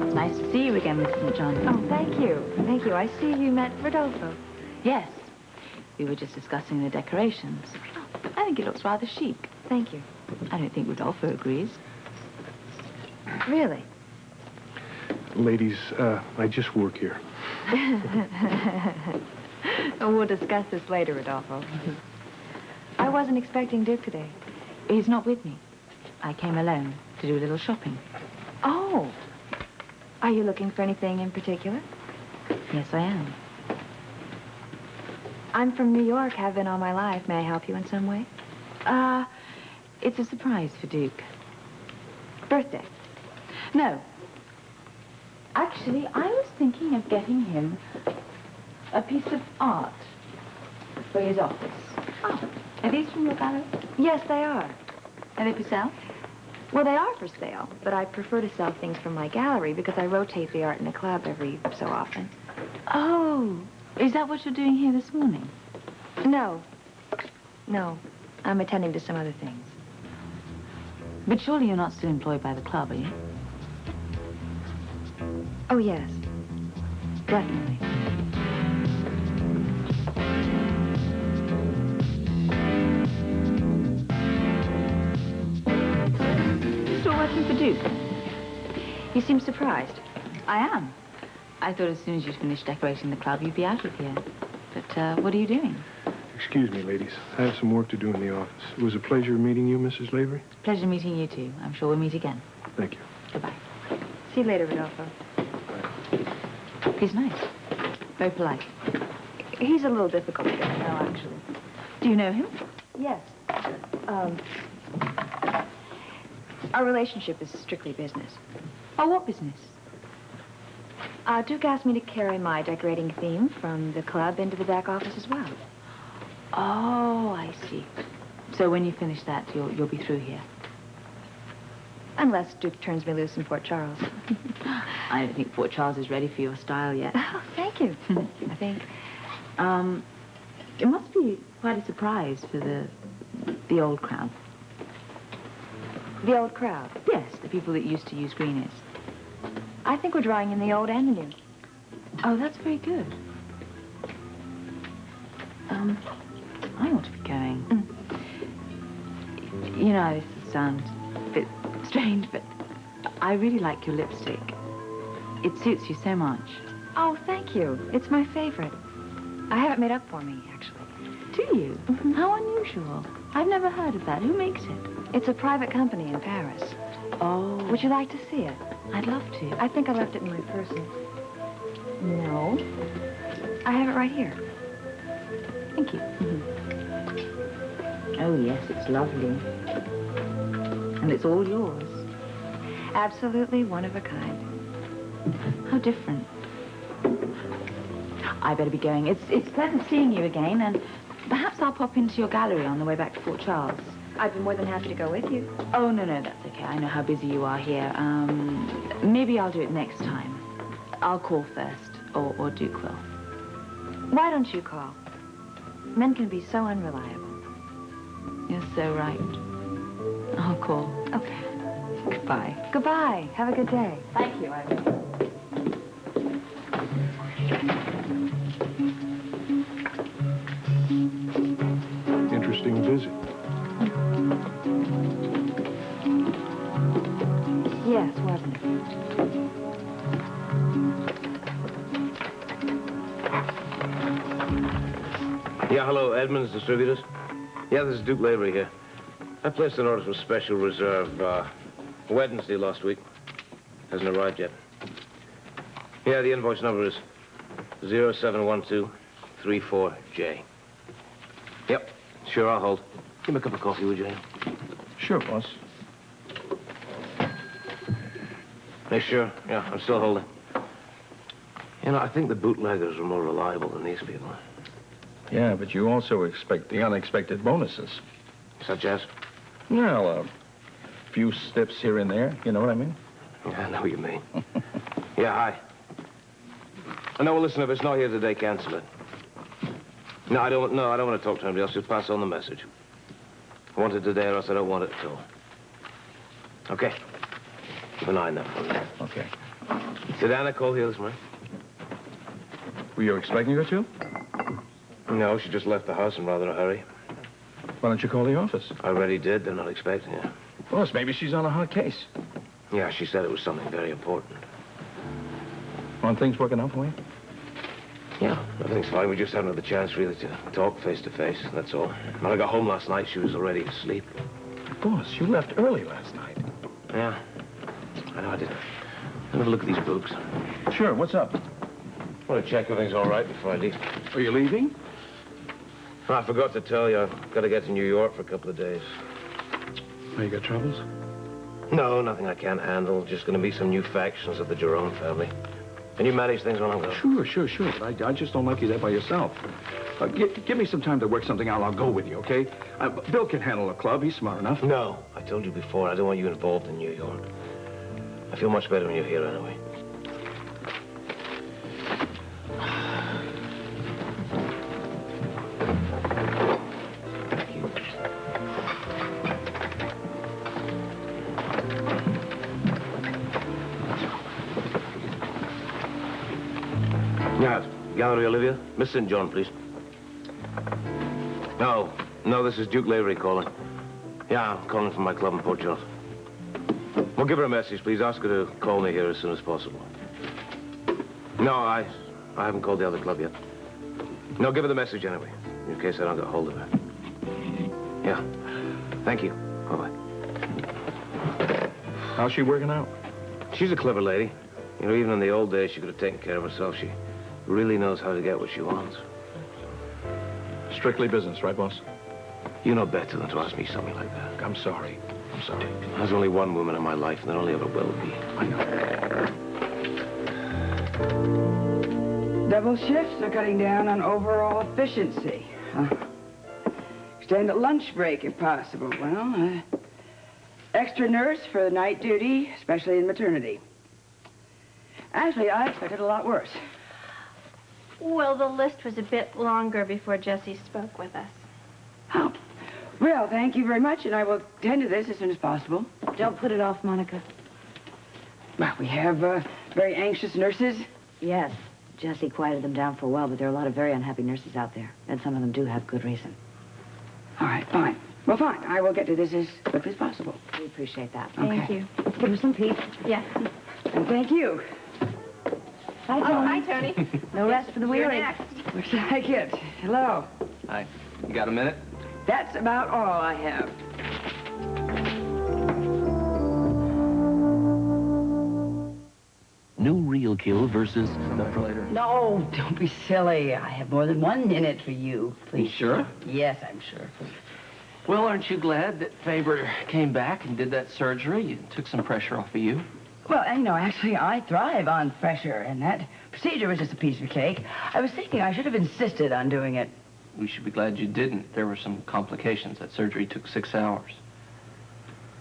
It's nice to see you again, Mrs. St. John. Oh, thank you. Thank you. I see you met Rodolfo. Yes. We were just discussing the decorations. I think it looks rather chic. Thank you. I don't think Rodolfo agrees. Really? Ladies, I just work here. We'll discuss this later, Rodolfo. I wasn't expecting Duke today. He's not with me. I came alone to do a little shopping. Oh. Are you looking for anything in particular? Yes, I am. I'm from New York, have been all my life. May I help you in some way? It's a surprise for Duke. Birthday? No. Actually, I was thinking of getting him a piece of art for his office. Oh, are these from your gallery? Yes, they are. Are they for sale? Well, they are for sale, but I prefer to sell things from my gallery because I rotate the art in the club every so often. Oh, is that what you're doing here this morning? No. No. I'm attending to some other things. But surely you're not still employed by the club, are you? Oh, yes. Definitely. You're still working for Duke? You seem surprised. I am. I thought as soon as you'd finished decorating the club, you'd be out of here. But what are you doing? Excuse me, ladies. I have some work to do in the office. It was a pleasure meeting you, Mrs. Lavery. Pleasure meeting you, too. I'm sure we'll meet again. Thank you. Goodbye. See you later, Rodolfo. He's nice. Very polite. He's a little difficult to get to know, actually. Do you know him? Yes. Our relationship is strictly business. Oh, what business? Duke asked me to carry my decorating theme from the club into the back office as well. Oh, I see. So when you finish that, you'll be through here. Unless Duke turns me loose in Port Charles. I don't think Port Charles is ready for your style yet. Oh, thank you. I think. It must be quite a surprise for the old crowd. The old crowd? Yes, the people that used to use Greenies. I think we're drawing in the old and the new. Oh, that's very good. I ought to be going. You know, this sounds a bit strange, but I really like your lipstick. It suits you so much. Oh, thank you. It's my favorite. I have it made up for me, actually. Do you? How unusual. I've never heard of that. Who makes it? It's a private company in Paris. Oh. Would you like to see it? I'd love to. I think I left it in my purse. No. I have it right here. Thank you. Oh, yes, it's lovely. And it's all yours. Absolutely one of a kind. How different. I better be going. It's pleasant seeing you again, and perhaps I'll pop into your gallery on the way back to Fort Charles. I'd be more than happy to go with you. Oh, no, that's okay. I know how busy you are here. Maybe I'll do it next time. I'll call first, or Duke will. Why don't you call? Men can be so unreliable. You're so right. I'll call. Okay. Goodbye. Goodbye. Have a good day. Thank you, Irene. Interesting visit. Yes, wasn't it? Yeah, hello, Edmunds Distributors. Yeah, this is Duke Lavery here. I placed an order for special reserve Wednesday last week. Hasn't arrived yet. Yeah, the invoice number is 071234J. Yep, sure, I'll hold. Give me a cup of coffee, would you? Sure, boss. Hey, sure. Yeah, I'm still holding. You know, I think the bootleggers are more reliable than these people. Yeah, but you also expect the unexpected bonuses. Such as? Well, a few steps here and there. You know what I mean? Yeah, I know what you mean. Yeah, hi. No, well, listen, if it's not here today, cancel it. No, I don't want to talk to anybody else. Just pass on the message. I want it today, or else I don't want it at all. Okay. Keep an eye on that for me. Okay. Did Anna call here this morning? Were you expecting her to? No, she just left the house in rather a hurry. Why don't you call the office? I already did. They're not expecting her. Boss, maybe she's on a hot case. Yeah, she said it was something very important. Aren't things working out for you? Yeah, everything's fine. We just haven't had the chance really to talk face to face. That's all. When I got home last night, she was already asleep. Boss, you left early last night. Yeah. I know I did. Have a look at these books. Sure, what's up? I want to check everything's all right before I leave. Are you leaving? I forgot to tell you, I've got to get to New York for a couple of days. Oh, you got troubles? No, nothing I can't handle. Just going to be some new factions of the Jerome family. Can you manage things when I'm gone? Sure. But I just don't like you there by yourself. Give me some time to work something out. I'll go with you, okay? Bill can handle a club. He's smart enough. No, I told you before, I don't want you involved in New York. I feel much better when you're here anyway. Yeah, Gallery Olivia. Miss St. John, please. No, this is Duke Lavery calling. Yeah, I'm calling from my club in Port Charles. Well, give her a message, please. Ask her to call me here as soon as possible. No, I haven't called the other club yet. No, give her the message anyway, in case I don't get hold of her. Yeah. Thank you. Bye-bye. How's she working out? She's a clever lady. You know, even in the old days, she could have taken care of herself. She really knows how to get what she wants. Strictly business, right, boss? You know better than to ask me something like that. I'm sorry. There's only one woman in my life, and there only ever will be. I know. Double shifts are cutting down on overall efficiency. Extend a lunch break if possible. Well, extra nurse for night duty, especially in maternity. Actually, I expected a lot worse. Well, the list was a bit longer before Jesse spoke with us. Oh. Well, thank you very much, and I will tend to this as soon as possible. Don't put it off, Monica. Well, we have very anxious nurses. Yes, Jesse quieted them down for a while, but there are a lot of very unhappy nurses out there, and some of them do have good reason. All right, fine. Well, fine. I will get to this as quickly as possible. We appreciate that. Thank you. Give her some peace. Yeah. And thank you. Hi, Oh, Tony. hi, Tony. No rest for the You're weary. next. Looks like it. Hello. Hi. You got a minute? That's about all I have. New Real Kill versus the Later. No, don't be silly. I have more than 1 minute for you. Please. Sure? Yes, I'm sure. Well, aren't you glad that Faber came back and did that surgery? It took some pressure off of you. Well, you know, actually, I thrive on pressure, and that procedure was just a piece of cake. I was thinking I should have insisted on doing it. We should be glad you didn't. There were some complications. That surgery took 6 hours.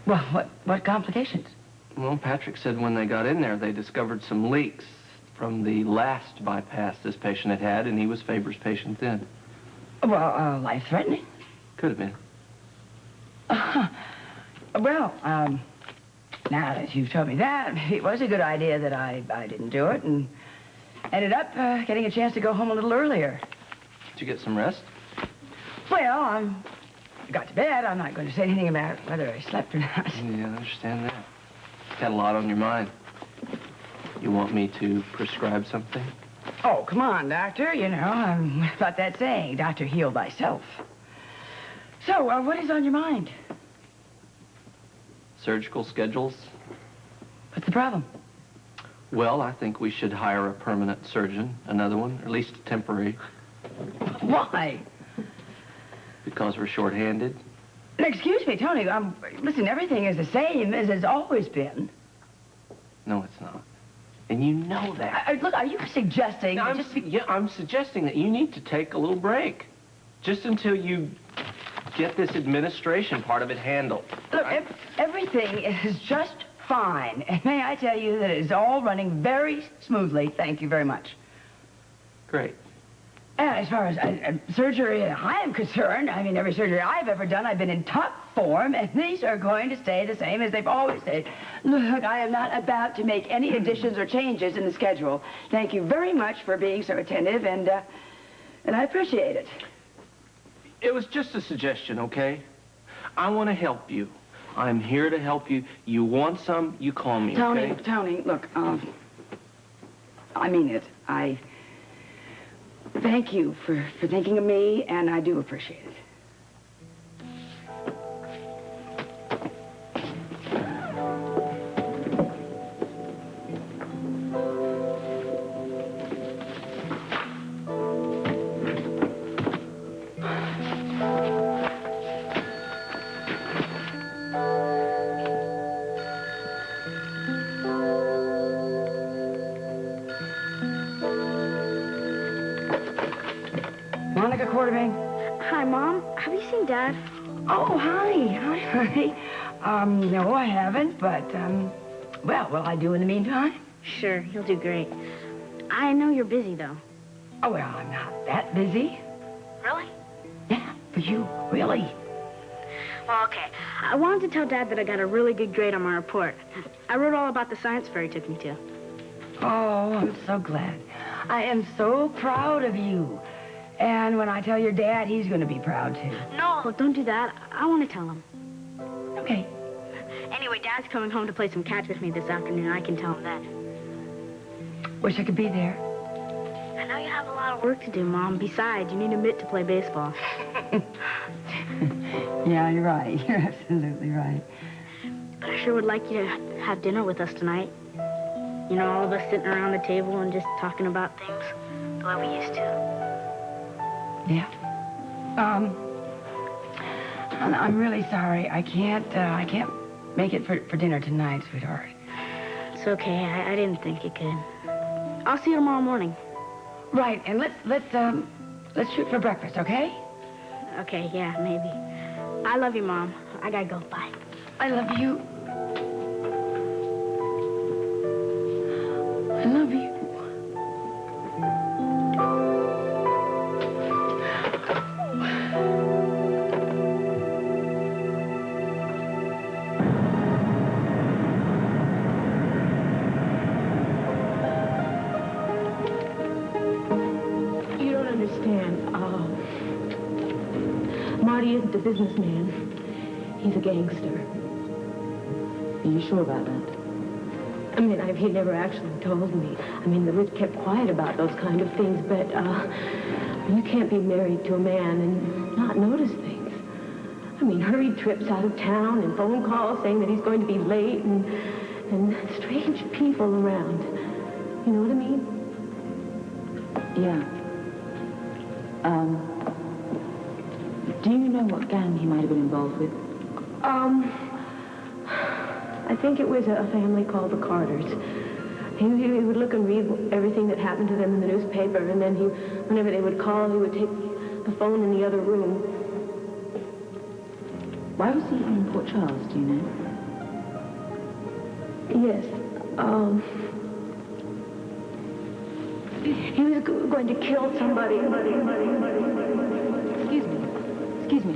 Well, what complications? Well, Patrick said when they got in there, they discovered some leaks from the last bypass this patient had had, and he was Faber's patient then. Well, life-threatening. Could have been. Well, now that you've told me that, it was a good idea that I didn't do it, and ended up getting a chance to go home a little earlier. Did you get some rest? Well, I got to bed. I'm not going to say anything about whether I slept or not. Yeah, I understand that. Had a lot on your mind. You want me to prescribe something? Oh, come on, doctor. You know, what about that saying, doctor, heal thyself. So, what is on your mind? Surgical schedules? What's the problem? Well, I think we should hire a permanent surgeon, another one, or at least a temporary, Why? because we're short-handed. Excuse me, Tony. Listen, everything is the same as it's always been. No, it's not. And you know that. Look, are you suggesting... No, I'm suggesting that you need to take a little break. Just until you get this administration part of it handled. Look, everything is just fine. And may I tell you that it's all running very smoothly. Thank you very much. Great. And as far as surgery I am concerned, I mean, every surgery I've ever done, I've been in top form, and these are going to stay the same as they've always stayed. Look, I am not about to make any additions or changes in the schedule. Thank you very much for being so attentive, and I appreciate it. It was just a suggestion, okay? I want to help you. I'm here to help you. You want some, you call me, okay? Tony, look, I mean it. I thank you for thinking of me, and I do appreciate it. Monica Quartermain. Hi, Mom. Have you seen Dad? Oh, hi. Hi. No, I haven't, but, well, will I do in the meantime? Sure, he'll do great. I know you're busy, though. Oh, well, I'm not that busy. Really? Yeah, for you, really. Well, okay. I wanted to tell Dad that I got a really good grade on my report. I wrote all about the science fair he took me to. Oh, I'm so glad. I am so proud of you. And when I tell your dad, he's going to be proud, too. No, look, don't do that. I want to tell him. Okay. Anyway, Dad's coming home to play some catch with me this afternoon. I can tell him that. Wish I could be there. I know you have a lot of work to do, Mom. Besides, you need a mitt to play baseball. Yeah, you're right. You're absolutely right. But I sure would like you to have dinner with us tonight. You know, all of us sitting around the table and just talking about things the way we used to. Yeah. I'm really sorry. I can't make it for dinner tonight, sweetheart. It's okay. I didn't think you could. I'll see you tomorrow morning. Right, and let's shoot for breakfast, okay? Okay, yeah, maybe. I love you, Mom. I gotta go. Bye. I love you. I love you. Marty isn't a businessman. He's a gangster. Are you sure about that? I mean, he never actually told me. I mean, the rich kept quiet about those kind of things, but, you can't be married to a man and not notice things. I mean, hurried trips out of town and phone calls saying that he's going to be late and strange people around. You know what I mean? Yeah. Do you know what gang he might have been involved with? I think it was a family called the Carters. He would look and read everything that happened to them in the newspaper, and then whenever they would call, he would take the phone in the other room. Why was he in Port Charles, do you know? Yes. He was going to kill somebody. Excuse me.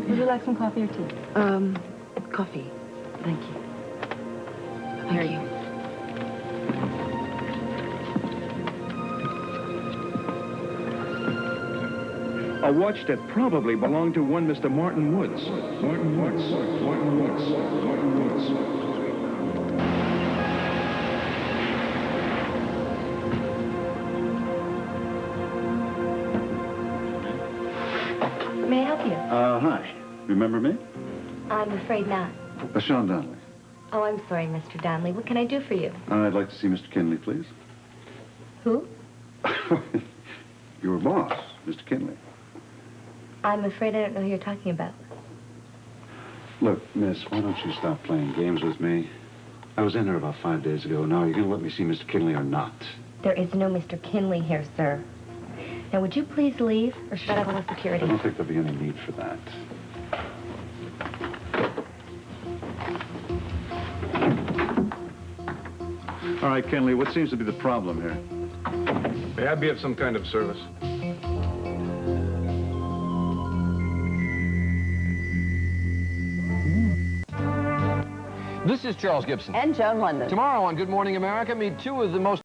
Would you like some coffee or tea? Coffee. Thank you. Thank you. A watch that probably belonged to one Mr. Martin Woods. Martin Woods. Martin Woods. Martin Woods. May I help you? Hi. Remember me? I'm afraid not. Sean Donnelly. Oh, I'm sorry, Mr. Donnelly. What can I do for you? I'd like to see Mr. Kinley, please. Who? Your boss, Mr. Kinley. I'm afraid I don't know who you're talking about. Look, miss, why don't you stop playing games with me? I was in there about 5 days ago. Now, are you going to let me see Mr. Kinley or not? There is no Mr. Kinley here, sir. Now, would you please leave, or should I call the security? I don't think there'll be any need for that. All right, Kinley, what seems to be the problem here? May I be of some kind of service? This is Charles Gibson. And Joan London. Tomorrow on Good Morning America, meet two of the most